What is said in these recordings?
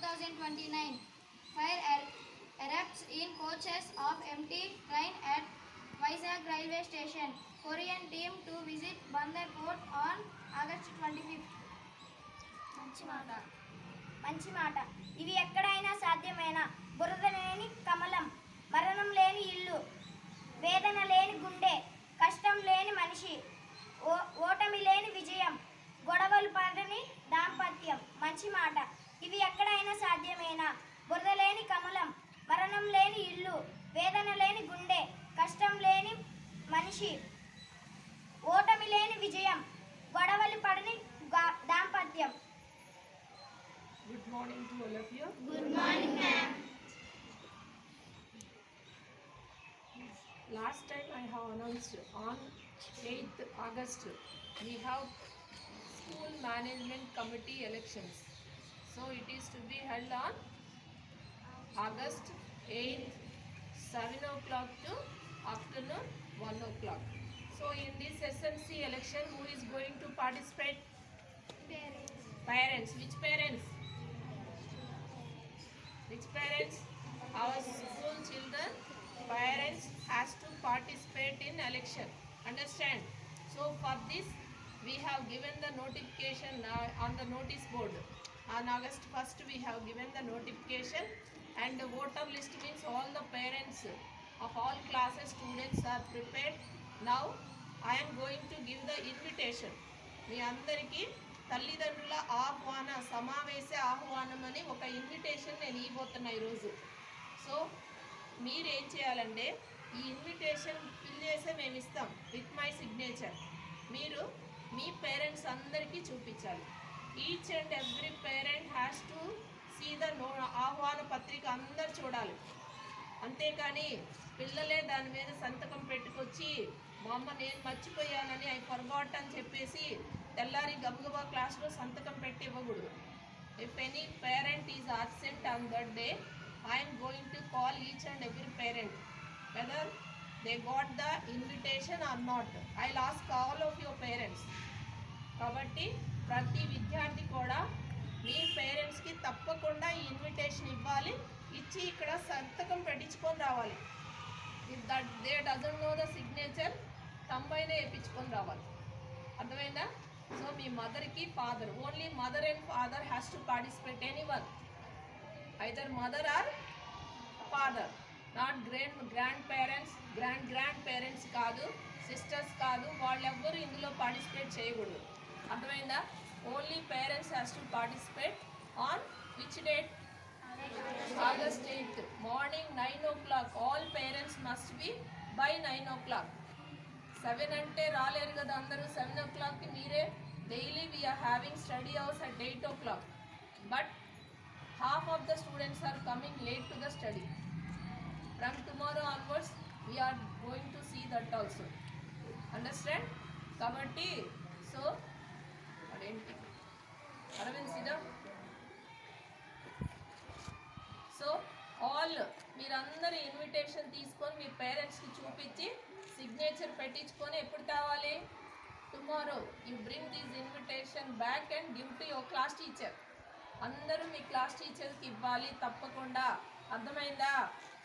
2029. Fire erupts in coaches of empty train at Vizag railway station. Korean team to visit Bandar port on August 25th. మంచి మాట. ఇవి ఎక్కడైనా సాధ్యమేనా? బురద లేని కమలం, మరణం లేని ఇల్లు, వేదన లేని గుండె, కష్టం లేని మనిషి, ఓటమి లేని విజయం, గొడవలు పడని దాంపత్యం. మంచి మాట. ఇవి ఎక్కడైనా సాధ్యమేనా? బురద లేని కమలం, మరణం లేని ఇల్లు, వేదన లేని గుండె, కష్టం లేని మనిషి, ఓటమి లేని విజయం, గొడవలు పడని దాంపత్యం. Good morning to all of you. Good morning, ma'am. Last time I have announced on 8th August we have school management committee elections. So it is to be held on August 8th 7 o'clock to afternoon 1 o'clock. So in this SMC election who is going to participate? Parents. Which parents? Which parents? Our school children parents has to participate in election. Understand? So for this we have given the notification on the notice board. On August 1st we have given the notification, and the voter list means all the parents of all classes students are prepared. Now I am going to give the invitation. మీ అందరికీ తల్లిదండ్రుల ఆహ్వాన సమావేశ ఆహ్వానం అని ఒక invitation నేను ఇవ్వబోతున్నా ఈరోజు. So మీరు ఏం చేయాలంటే ఈ ఇన్విటేషన్ ఫిల్ చేసే మేము ఇస్తాం విత్ మై సిగ్నేచర్. మీరు మీ పేరెంట్స్ అందరికీ చూపించాలి. Each and every parent has to see the ఆహ్వాన పత్రిక అందరు చూడాలి. అంతేకాని పిల్లలే దాని మీద సంతకం పెట్టుకొచ్చి మా అమ్మ నేను మర్చిపోయానని ఐ ఫర్గాట్ అని చెప్పేసి తెల్లారి గబగబా క్లాస్లో సంతకం పెట్టి ఇవ్వకూడదు. If any parent is absent on that day I am going to call each and every parent whether they got the invitation or not. I'll ask all of your parents. కాబట్టి ప్రతి విద్యార్థి కూడా మీ పేరెంట్స్కి తప్పకుండా ఈ ఇన్విటేషన్ ఇవ్వాలి, ఇచ్చి ఇక్కడ సంతకం పెట్టించుకొని రావాలి. If that they doesn't know the signature తంబైన వేయించుకొని రావాలి. అర్థమైందా? సో మీ మదర్కి father, only mother and father has to participate. Anyone, either mother or father, not grandparents, grandparents కాదు, సిస్టర్స్ కాదు, వాళ్ళెవ్వరూ ఇందులో పార్టిసిపేట్ చేయకూడదు. అర్థమైందా? Only parents has to participate on which date? August 8th morning 9 o'clock. All parents must be by 9 o'clock. 7 అంటే రాలేరు కదా అందరూ. 7 o'clockకి మీరే daily we are having study hours at 8 o'clock. But half of the students are coming late to the study. From tomorrow onwards we are going to see that also. Understand? Kabatti. So adenti Arvind Sidam. So all మీరందరూ invitation తీసుకొని మీ పేరెంట్స్కి చూపించి signature పెట్టించుకొని ఎప్పుడు తేవాలి? Tomorrow you bring this invitation back and give to your class teacher. అందరూ మీ class టీచర్కి ఇవ్వాలి తప్పకుండా. అర్థమైందా?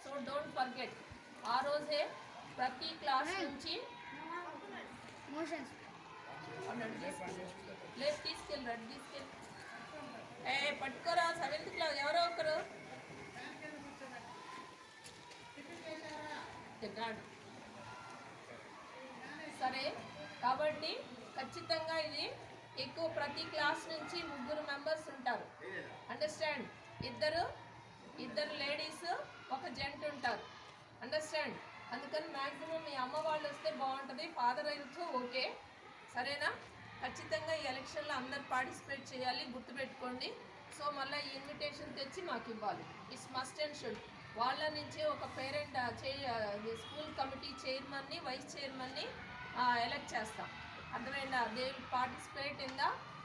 So don't forget. ఆ రోజే ప్రతి క్లాస్ నుంచి లేదు తీసుకెళ్ళి పట్టుకోరా. 7th క్లాస్ ఎవరో ఒకరు సరే. కాబట్టి ఖచ్చితంగా ఇది ఎక్కువ ప్రతి క్లాస్ నుంచి 3 మెంబర్స్ ఉంటారు. అండర్స్టాండ్? ఇద్దరు లేడీస్ ఒక జెంట్ ఉంటారు. అండర్స్టాండ్? అందుకని మ్యాక్సిమం మీ అమ్మ వాళ్ళు వస్తే బాగుంటుంది. ఫాదర్ అయితే ఓకే. సరేనా? ఖచ్చితంగా ఈ ఎలక్షన్లో అందరు పార్టిసిపేట్ చేయాలి, గుర్తుపెట్టుకోండి. సో మళ్ళీ ఈ ఇన్విటేషన్ తెచ్చి మాకు ఇవ్వాలి. It's must and should. వాళ్ళ నుంచే ఒక పేరెంట్ స్కూల్ కమిటీ చైర్మన్ని, వైస్ చైర్మన్ని ఎలక్ట్ చేస్తాం. అర్థమైందా? They will participate in the